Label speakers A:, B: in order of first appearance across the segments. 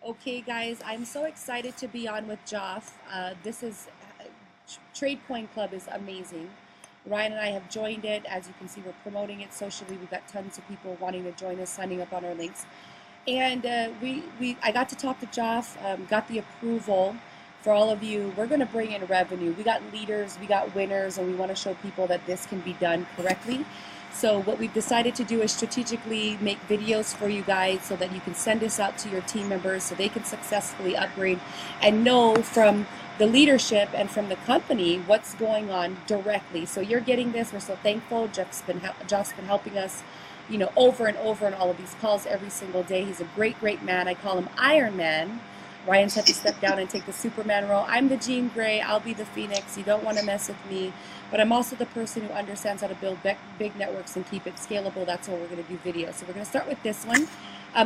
A: Okay, guys, I'm so excited to be on with JOFF. This is Trade Coin Club is amazing. Ryan and I have joined it. As you can see, we're promoting it socially. We've got tons of people wanting to join us, signing up on our links. And I got to talk to JOFF, got the approval for all of you. We're going to bring in revenue. We got leaders, we got winners, and we want to show people that this can be done correctly. So what we've decided to do is strategically make videos for you guys so that you can send this out to your team members so they can successfully upgrade and know from the leadership and from the company what's going on directly. So you're getting this. We're so thankful. Jeff's been helping us, over and over in all of these calls every single day. He's a great man. I call him Iron Man. Ryan's had to step down and take the Superman role. I'm the Jean Grey. I'll be the Phoenix. You don't want to mess with me. But I'm also the person who understands how to build big networks and keep it scalable. That's why we're going to do videos. So we're going to start with this one.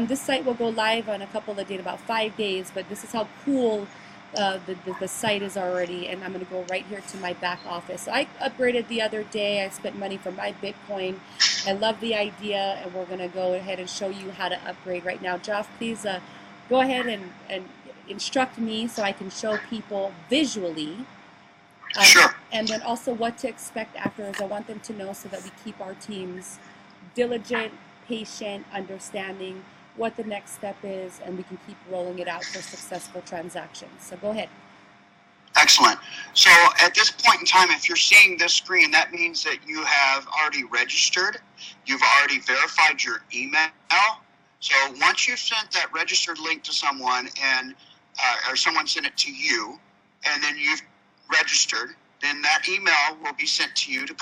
A: This site will go live on a couple of days, about 5 days. But this is how cool the site is already. And I'm going to go right here to my back office. So I upgraded the other day. I spent money for my Bitcoin. I love the idea. And we're going to go ahead and show you how to upgrade right now. Joff, please go ahead and instruct me so I can show people visually.
B: Sure.
A: And then also what to expect afterwards. I want them to know so that we keep our teams diligent, patient, understanding what the next step is, and we can keep rolling it out for successful transactions. So go ahead.
B: Excellent. So at this point in time, if you're seeing this screen, that means that you have already registered. You've already verified your email. So once you've sent that registered link to someone or someone sent it to you, and then you've registered, then that email will be sent to you to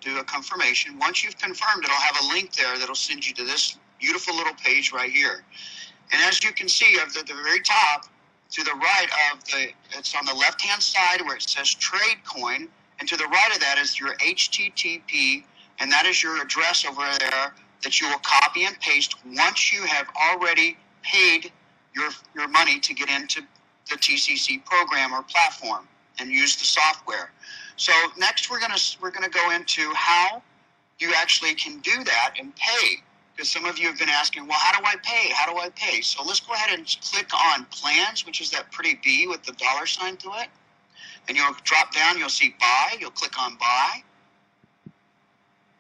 B: do a confirmation. Once you've confirmed, it'll have a link there that'll send you to this beautiful little page right here. And as you can see, at the very top, to the right it's on the left-hand side where it says Trade Coin, and to the right of that is your HTTP, and that is your address over there that you will copy and paste once you have already paid your money to get into the TCC program or platform and use the software. So next we're gonna go into how you actually can do that and pay, because some of you have been asking, well, how do I pay? How do I pay? So let's go ahead and click on Plans, which is that pretty B with the $ through it, and you'll drop down. You'll see Buy. You'll click on Buy.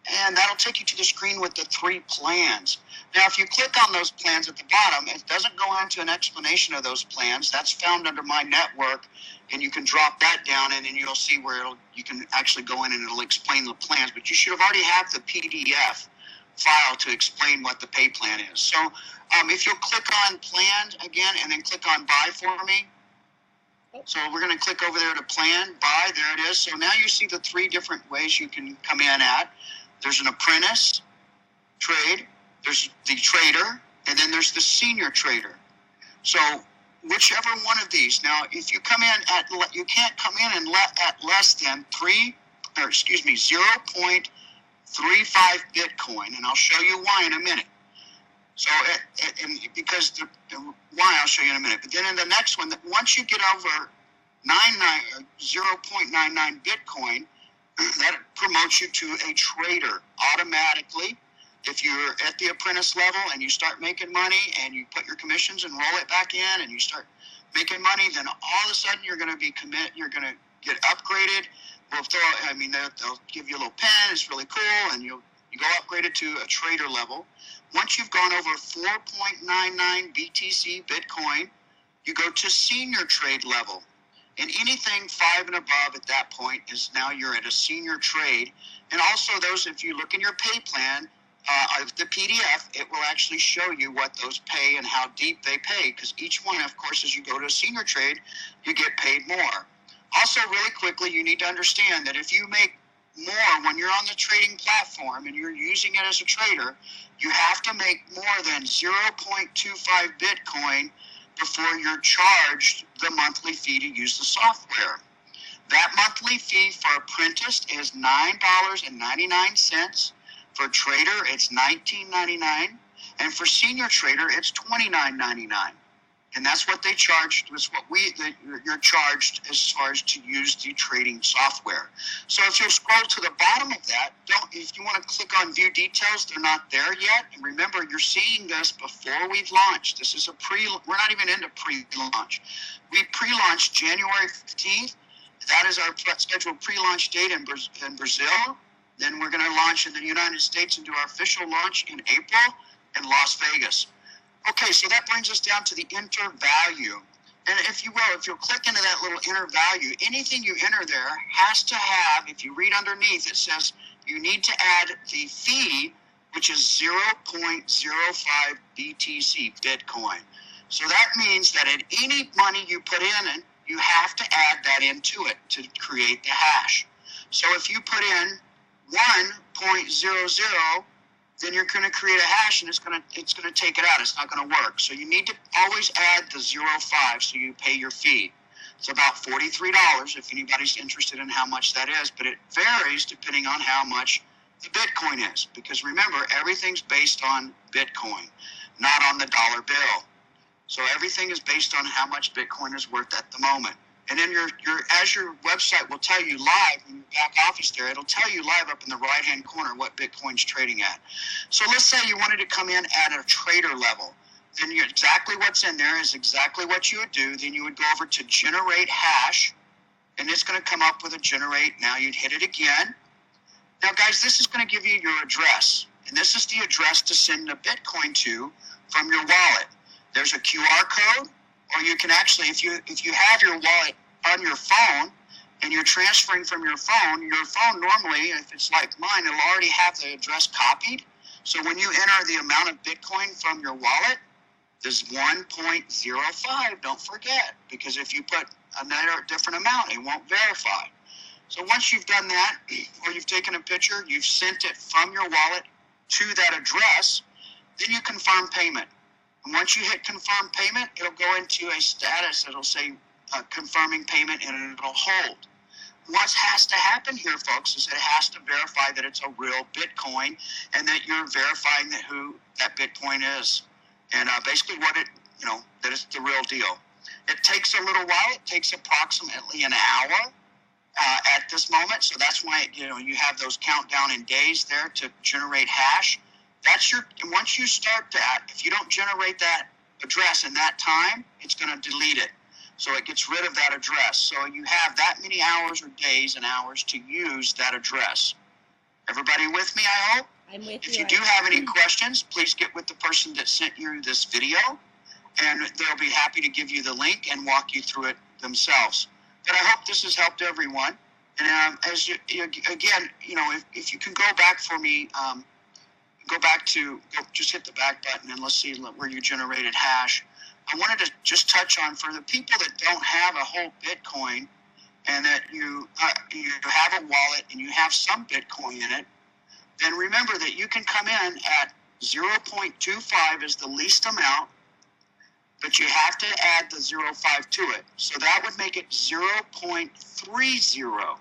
B: And that'll take you to the screen with the 3 plans. Now, if you click on those plans at the bottom, it doesn't go into an explanation of those plans. That's found under My Network, and you can drop that down, and then you'll see where you can actually go in and it'll explain the plans. But you should have already have the PDF file to explain what the pay plan is. So if you'll click on Plans again and then click on Buy for me. So we're going to click over there to Plan, Buy. There it is. So now you see the 3 different ways you can come in at. There's an apprentice trade, there's the trader, and then there's the senior trader. So whichever one of these. Now, if you come in you can't come in at less than 0.35 Bitcoin, and I'll show you why in a minute. So, why I'll show you in a minute. But then in the next one, once you get over 0.99 Bitcoin, that promotes you to a trader automatically. If you're at the apprentice level and you start making money and you put your commissions and roll it back in and you start making money, then all of a sudden you're going to you're going to get upgraded. They'll give you a little pen. It's really cool, and you go upgraded to a trader level. Once you've gone over 4.99 BTC Bitcoin, you go to senior trade level. And anything 5 and above at that point is now you're at a senior trade. And also those, if you look in your pay plan, the PDF, it will actually show you what those pay and how deep they pay, because each one, of course, as you go to a senior trade, you get paid more. Also, really quickly, you need to understand that if you make more when you're on the trading platform and you're using it as a trader, you have to make more than 0.25 Bitcoin before you're charged the monthly fee to use the software. That monthly fee for apprentice is $9.99. For trader, it's $19.99. And for senior trader, it's $29.99. And that's what they charged. That's what you're charged as far as to use the trading software. So if you'll scroll to the bottom of that, if you want to click on view details, they're not there yet. And remember, you're seeing this before we've launched. This is we're not even into pre-launch. We pre-launched January 15th. That is our scheduled pre-launch date in Brazil. Then we're going to launch in the United States and do our official launch in April in Las Vegas. Okay, so that brings us down to the enter value. And if you will, if you'll click into that little enter value, anything you enter there has to have, if you read underneath, it says you need to add the fee, which is 0.05 BTC, Bitcoin. So that means that at any money you put in, you have to add that into it to create the hash. So if you put in 1.00, then you're going to create a hash and it's going to take it out. It's not going to work. So you need to always add the 0.5 so you pay your fee. It's about $43 if anybody's interested in how much that is, but it varies depending on how much the Bitcoin is. Because remember, everything's based on Bitcoin, not on the dollar bill. So everything is based on how much Bitcoin is worth at the moment. And then as your website will tell you live in your back office there, it'll tell you live up in the right-hand corner what Bitcoin's trading at. So let's say you wanted to come in at a trader level. Then exactly what's in there is exactly what you would do. Then you would go over to generate hash, and it's going to come up with a generate. Now you'd hit it again. Now, guys, this is going to give you your address. And this is the address to send the Bitcoin to from your wallet. There's a QR code. Or you can actually, if you have your wallet on your phone and you're transferring from your phone normally, if it's like mine, it'll already have the address copied. So when you enter the amount of Bitcoin from your wallet, there's 1.05, don't forget, because if you put another different amount, it won't verify. So once you've done that, or you've taken a picture, you've sent it from your wallet to that address, then you confirm payment. And once you hit confirm payment, it'll go into a status. It'll say confirming payment, and it'll hold. What has to happen here, folks, is it has to verify that it's a real Bitcoin and that you're verifying that who that Bitcoin is. And basically that it's the real deal. It takes a little while. It takes approximately an hour at this moment. So that's why, you have those countdown in days there to generate hash. Once you start that, if you don't generate that address in that time, it's going to delete it. So it gets rid of that address. So you have that many hours or days and hours to use that address. Everybody with me, I hope?
A: I'm with you.
B: If you do have any questions, please get with the person that sent you this video, and they'll be happy to give you the link and walk you through it themselves. But I hope this has helped everyone. And if you can go back for me, just hit the back button and let's see where you generated hash. I wanted to just touch on, for the people that don't have a whole Bitcoin and that you have a wallet and you have some Bitcoin in it, then remember that you can come in at 0.25 is the least amount, but you have to add the 0.5 to it. So that would make it 0.30.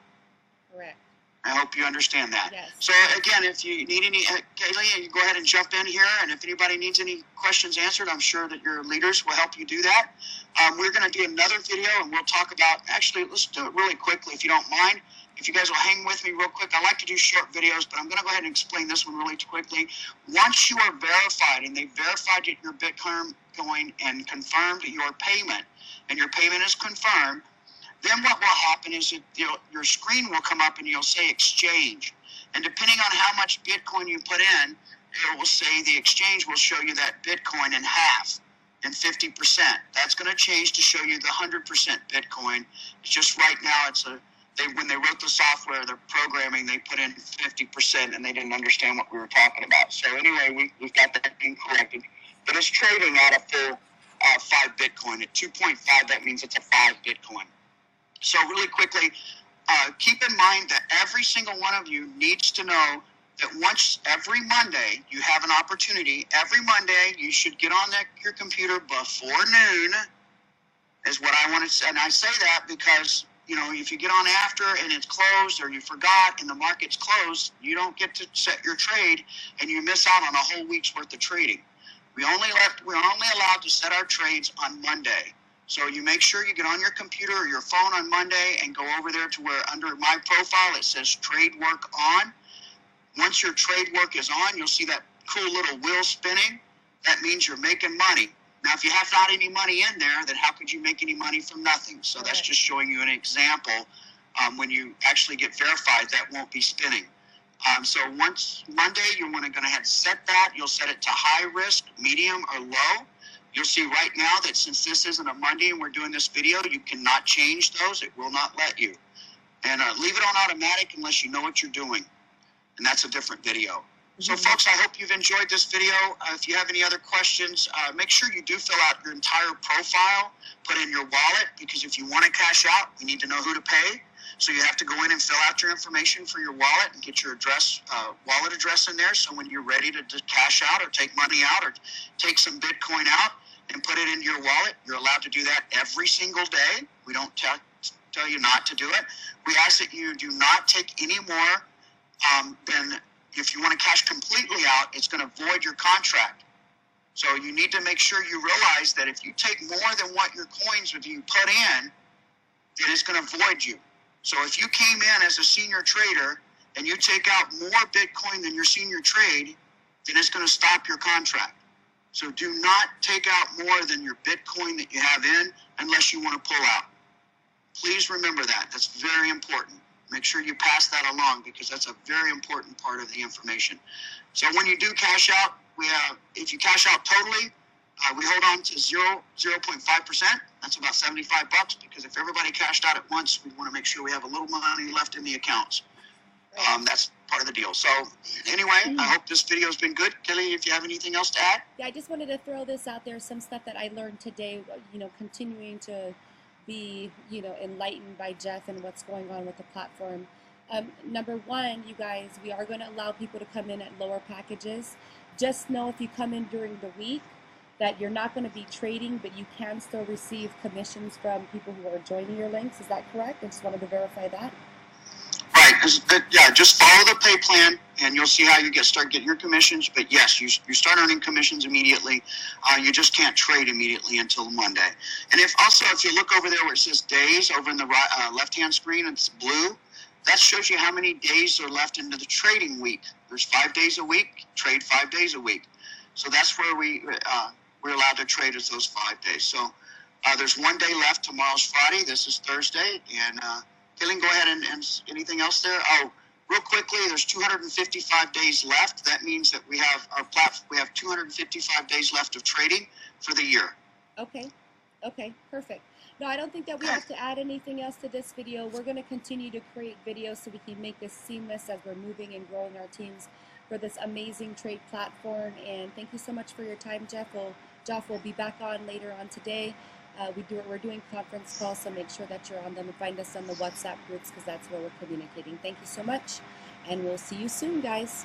A: Correct.
B: I hope you understand that.
A: Yes.
B: So again, if you need any, KELEI, you go ahead and jump in here. And if anybody needs any questions answered, I'm sure that your leaders will help you do that. We're going to do another video and we'll talk about, actually, let's do it really quickly if you don't mind. If you guys will hang with me real quick, I like to do short videos, but I'm going to go ahead and explain this one really quickly. Once you are verified and they verified your Bitcoin and confirmed your payment, and your payment is confirmed, then what will happen is your screen will come up and you'll say exchange. And depending on how much Bitcoin you put in, it will say the exchange will show you that Bitcoin in half and 50%. That's going to change to show you the 100% Bitcoin. It's just right now when they wrote the software, their programming, they put in 50% and they didn't understand what we were talking about. So anyway, we've got that being corrected. But it's trading at a full 5 Bitcoin. At 2.5, that means it's a 5 Bitcoin. So really quickly, keep in mind that every single one of you needs to know that every Monday, you have an opportunity. Every Monday, you should get on your computer before noon, is what I want to say. And I say that because, if you get on after and it's closed or you forgot and the market's closed, you don't get to set your trade and you miss out on a whole week's worth of trading. We're only allowed to set our trades on Monday. So you make sure you get on your computer or your phone on Monday and go over there to where under my profile it says trade work on. Once your trade work is on, you'll see that cool little wheel spinning. That means you're making money. Now, if you have not any money in there, then how could you make any money from nothing? So that's just showing you an example. When you actually get verified, that won't be spinning. So once Monday, you're going to go ahead and set that. You'll set it to high risk, medium, or low. You'll see right now that since this isn't a Monday and we're doing this video, you cannot change those. It will not let you. And leave it on automatic unless you know what you're doing. And that's a different video. So folks, I hope you've enjoyed this video. If you have any other questions, make sure you do fill out your entire profile, put in your wallet, because if you want to cash out, we need to know who to pay. So you have to go in and fill out your information for your wallet and get your address, wallet address in there. So when you're ready to cash out or take money out or take some Bitcoin out and put it into your wallet, you're allowed to do that every single day. We don't tell you not to do it. We ask that you do not take any more than, if you want to cash completely out, it's going to void your contract. So you need to make sure you realize that if you take more than what your coins would you put in, it is going to void you. So if you came in as a senior trader and you take out more Bitcoin than your senior trade, then it's going to stop your contract. So do not take out more than your Bitcoin that you have in unless you want to pull out. Please remember that. That's very important. Make sure you pass that along because that's a very important part of the information. So when you do cash out, if you cash out totally, we hold on to 0.5%. That's about $75 because if everybody cashed out at once, we want to make sure we have a little money left in the accounts. That's part of the deal. So anyway, I hope this video has been good. KELEI, if you have anything else to add?
A: Yeah, I just wanted to throw this out there, some stuff that I learned today, continuing to be, enlightened by Jeff and what's going on with the platform. Number one, you guys, we are going to allow people to come in at lower packages. Just know if you come in during the week that you're not going to be trading, but you can still receive commissions from people who are joining your links. Is that correct? I just wanted to verify that.
B: Right. Yeah, just follow the pay plan, and you'll see how you start getting your commissions. But yes, you start earning commissions immediately. You just can't trade immediately until Monday. And if you look over there where it says days over in the left-hand screen, it's blue. That shows you how many days are left into the trading week. There's 5 days a week. Trade 5 days a week. So that's where we're allowed to trade as those 5 days. So there's 1 day left. Tomorrow's Friday. This is Thursday, and KELEI, go ahead and anything else there? Oh, real quickly, there's 255 days left. That means that we have our platform. We have 255 days left of trading for the year.
A: Okay, perfect. No, I don't think that we have to add anything else to this video. We're going to continue to create videos so we can make this seamless as we're moving and growing our teams for this amazing trade platform. And thank you so much for your time, Jeff. Jeff will be back on later on today. We're doing conference calls, so make sure that you're on them and find us on the WhatsApp groups because that's where we're communicating. Thank you so much, and we'll see you soon, guys.